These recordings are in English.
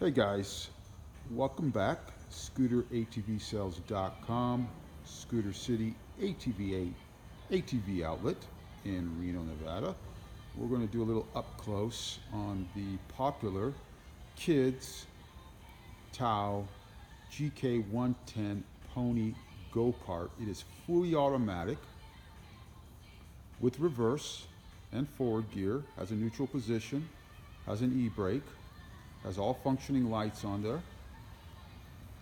Hey guys, welcome back. ScooterATVsales.com, Scooter City ATV outlet in Reno, Nevada. We're going to do a little up close on the popular kids TaoTao GK110 Pony Go-Kart. It is fully automatic with reverse and forward gear, has a neutral position, has an e-brake, has all functioning lights on there.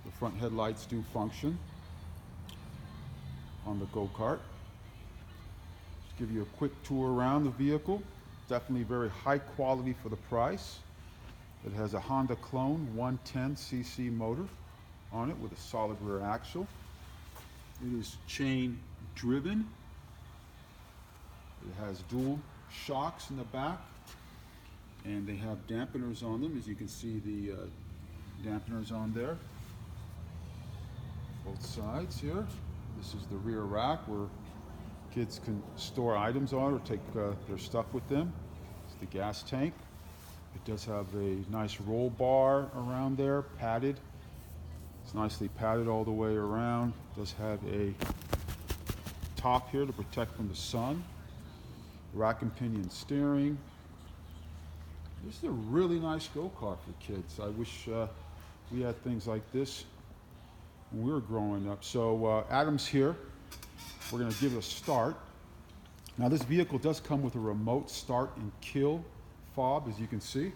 The front headlights do function on the go-kart. Just give you a quick tour around the vehicle. Definitely very high quality for the price. It has a Honda Clone 110cc motor on it with a solid rear axle. It is chain driven. It has dual shocks in the back, and they have dampeners on them. As you can see, the dampeners on there, both sides here. This is the rear rack where kids can store items on or take their stuff with them. It's the gas tank. It does have a nice roll bar around there, padded. It's nicely padded all the way around. It does have a top here to protect from the sun. Rack and pinion steering. This is a really nice go-kart for kids. I wish we had things like this when we were growing up. So Adam's here. We're going to give it a start. Now this vehicle does come with a remote start and kill fob, as you can see.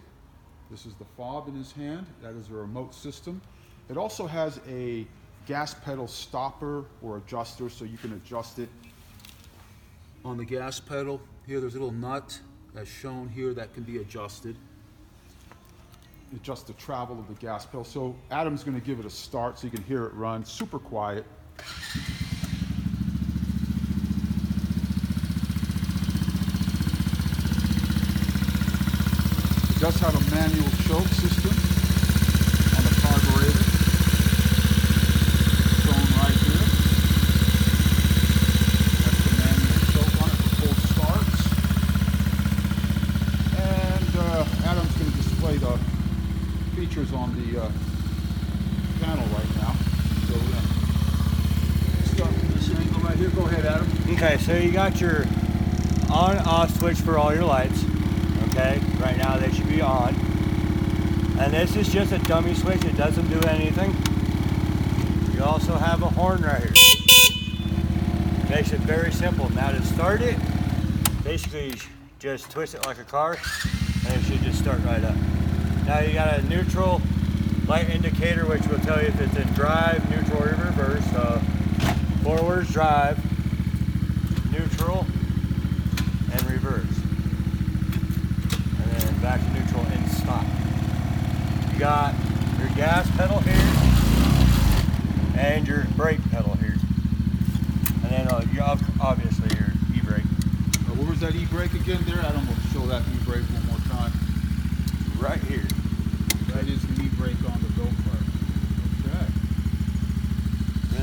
This is the fob in his hand. That is a remote system. It also has a gas pedal stopper or adjuster, so you can adjust it on the gas pedal. Here there's a little nut as shown here that can be adjusted. Adjust the travel of the gas pedal. So Adam's going to give it a start so you can hear it run. Super quiet. It does have a manual choke system on the carburetor, shown right here. That's the manual choke on it for full starts. And Adam's going to display the features on the panel right now. So we're going to start from this angle right here. Go ahead, Adam. Okay, so you got your on-off switch for all your lights. Okay, right now they should be on. And this is just a dummy switch. It doesn't do anything. You also have a horn right here. Makes it very simple. Now to start it, basically just twist it like a car and it should just start right up. Now you got a neutral light indicator which will tell you if it's in drive, neutral, or reverse. So forward's drive, neutral, and reverse. And then back to neutral and stop. You got your gas pedal here and your brake pedal here. And then you obviously your e-brake. What was that e-brake again there? I don't know. Show that e-brake one more time. Right here. That is the e-brake on the go-kart. Okay. So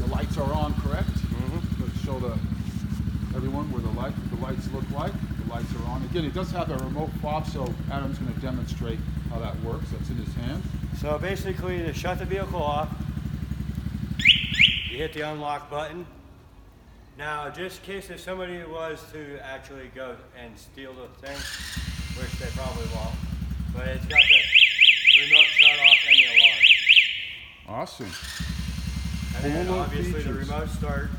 the lights are on, correct? Mm-hmm. Let's show everyone where the lights look like. The lights are on. Again, it does have a remote fob, so Adam's going to demonstrate how that works. That's in his hand. So basically, to shut the vehicle off, you hit the unlock button. Now, just in case if somebody was to actually go and steal the thing, which they probably won't, but it's got the remote shut off and the alarm. Awesome. And then obviously the remote start.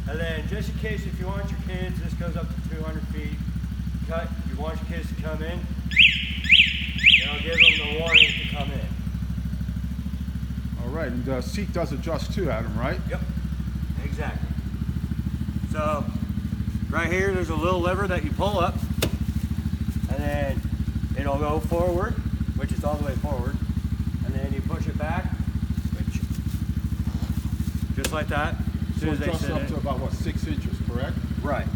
And then just in case if you want your kids, this goes up to 200 feet. You want your kids to come in, it'll give them the warning to come in. All right, and the seat does adjust too, Adam, right? Yep, exactly. So right here, there's a little lever that you pull up, and then it'll go forward, which is all the way forward, and then you push it back, switch, just like that. So it adjusts up to about, what, 6 inches, correct? Right.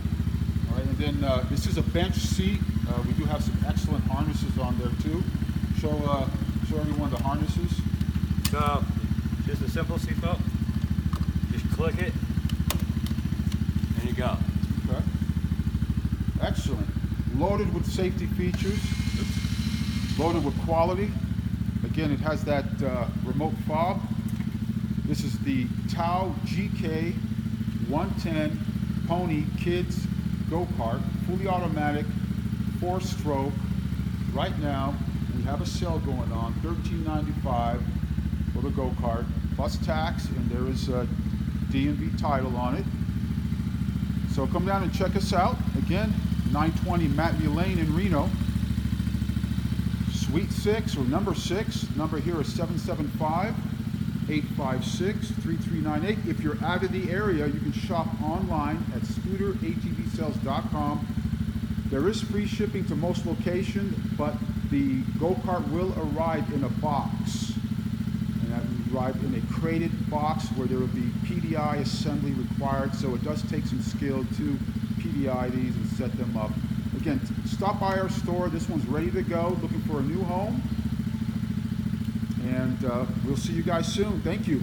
All right, and then this is a bench seat. We do have some excellent harnesses on there too. Show everyone the harnesses. So, just a simple seatbelt. Just click it, and you go. Okay. Excellent. Loaded with safety features. Loaded with quality. Again, it has that remote fob. This is the TaoTao GK 110 Pony Kids Go-Kart, fully automatic, 4-stroke. Right now, we have a sale going on, $13.95 for the go-kart, plus tax, and there is a DMV title on it. So come down and check us out. Again, 920 Matley Lane in Reno. Suite 6 or number 6. Number here is 775-856-3398. If you're out of the area, you can shop online at scooter-atvsales.com. There is free shipping to most locations, but the go-kart will arrive in a box. And that will arrive in a crated box where there will be PDI assembly required, so it does take some skill to PDI these and set them up. Again, stop by our store. This one's ready to go, looking for a new home. And we'll see you guys soon. Thank you.